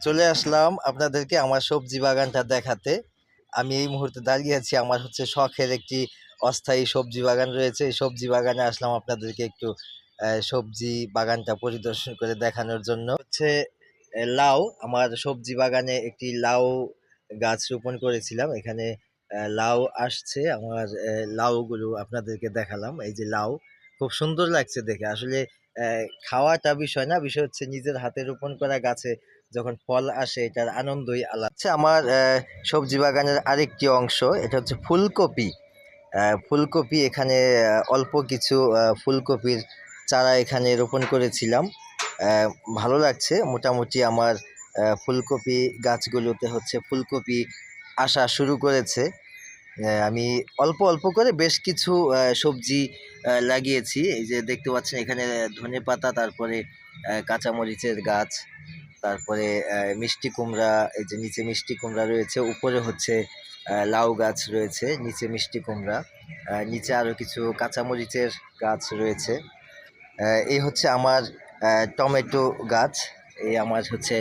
চলে আসলাম আপনাদেরকে আমার সবজি বাগানটা দেখাতে। আমি এই মুহূর্তে দাঁড়িয়ে আছি, আমার হচ্ছে শখের একটি অস্থায়ী সবজি বাগান রয়েছে। এই সবজি বাগানে আসলাম আপনাদেরকে একটু সবজি বাগানটা পরিদর্শন করে দেখানোর জন্য। হচ্ছে লাউ, আমার সবজি বাগানে একটি লাউ গাছ রোপণ করেছিলাম। এখানে লাউ আসছে। আমার লাউগুলো আপনাদেরকে দেখালাম। এই যে লাউ, খুব সুন্দর লাগছে দেখে। আসলে খাওয়াটা বিষয় না, বিষয় হচ্ছে নিজের হাতে রোপণ করা গাছে যখন ফল আসে এটার আনন্দই আলাদা। আচ্ছা, আমার সবজি বাগানের আরেকটি অংশ, এটা হচ্ছে ফুলকপি। ফুলকপি এখানে অল্প কিছু ফুলকপির চারা এখানে রোপণ করেছিলাম। আহ, ভালো লাগছে মোটামুটি। আমার ফুলকপি গাছগুলোতে হচ্ছে ফুলকপি আসা শুরু করেছে। আমি অল্প অল্প করে বেশ কিছু সবজি লাগিয়েছি। এই যে দেখতে পাচ্ছেন এখানে ধনেপাতা, তারপরে কাঁচামরিচের গাছ, তারপরে মিষ্টি কুমড়া। এই যে নিচে মিষ্টি কুমড়া রয়েছে, উপরে হচ্ছে লাউ গাছ রয়েছে, নিচে মিষ্টি কুমড়া, নিচে আরো কিছু কাঁচামরিচের গাছ রয়েছে। এই হচ্ছে আমার টমেটো গাছ। এই আমার হচ্ছে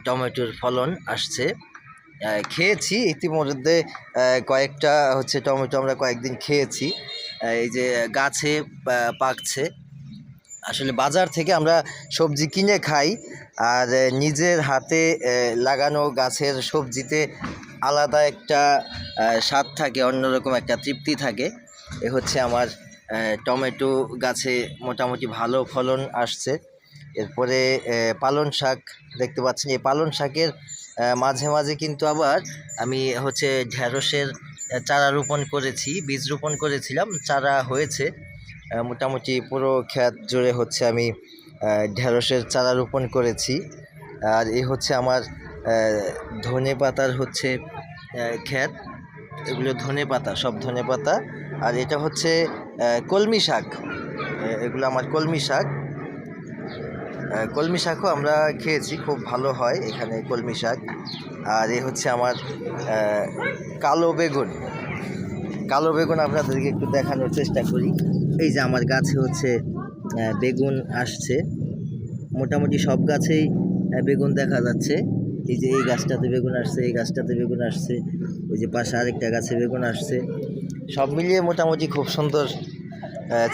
টমেটোর ফলন আসছে। খেয়েছি ইতিমধ্যে কয়েকটা হচ্ছে টমেটো আমরা কয়েকদিন খেয়েছি। এই যে গাছে পাকছে। আসলে বাজার থেকে আমরা সবজি কিনে খাই, আর নিজের হাতে লাগানো গাছের সবজিতে আলাদা একটা স্বাদ থাকে, অন্যরকম একটা তৃপ্তি থাকে। এ হচ্ছে আমার টমেটো গাছে মোটামুটি ভালো ফলন আসছে। এরপরে পালং শাক দেখতে পাচ্ছেন। এই পালং শাকের মাঝে মাঝে কিন্তু আবার আমি হচ্ছে ঢেঁড়সের চারা রোপণ করেছি, বীজ রোপণ করেছিলাম, চারা হয়েছে। মোটামুটি পুরো ক্ষেত জুড়ে হচ্ছে আমি ঢেঁড়সের চারা রোপণ করেছি। আর এই হচ্ছে আমার ধনে পাতার হচ্ছে ক্ষেত। এগুলো ধনে পাতা, সব ধনে পাতা। আর এটা হচ্ছে কলমি শাক। এগুলো আমার কলমি শাক। কলমি শাকও আমরা খেয়েছি, খুব ভালো হয় এখানে কলমি শাক। আর এই হচ্ছে আমার কালো বেগুন। কালো বেগুন আপনাদেরকে একটু দেখানোর চেষ্টা করি। এই যে আমার গাছে হচ্ছে বেগুন আসছে। মোটামুটি সব গাছেই বেগুন দেখা যাচ্ছে। এই যে এই গাছটাতে বেগুন আসছে, এই গাছটাতে বেগুন আসছে, ওই যে পাশে আরেকটা গাছে বেগুন আসছে। সব মিলিয়ে মোটামুটি খুব সুন্দর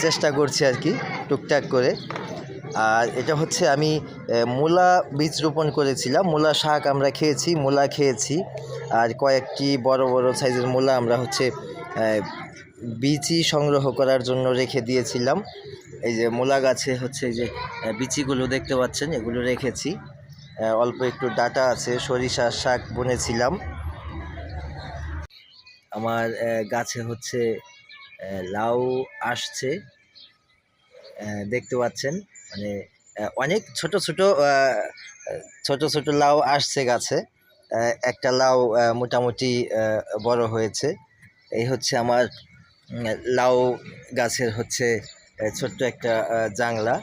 চেষ্টা করছি আর কি, টুকটাক করে। আর এটা হচ্ছে আমি মূলা বীজ রোপণ করেছিলাম। মূলা শাক আমরা খেয়েছি, মূলা খেয়েছি। আর কয়েকটি বড় বড় সাইজের মূলা আমরা হচ্ছে বীজই সংগ্রহ করার জন্য রেখে দিয়েছিলাম। এই যে মূলা গাছে হচ্ছে এই যে বিচিগুলো দেখতে পাচ্ছেন, এগুলো রেখেছি। অল্প একটু ডাটা আছে, সরিষার শাক বুনেছিলাম। আমার গাছে হচ্ছে লাউ আসছে, দেখতে পাচ্ছেন। মানে অনেক ছোট ছোট ছোট ছোট লাউ আসছে গাছে। একটা লাউ মোটামুটি বড় হয়েছে। এই হচ্ছে আমার লাউ গাছের হচ্ছে ছোট্ট একটা জাংলা।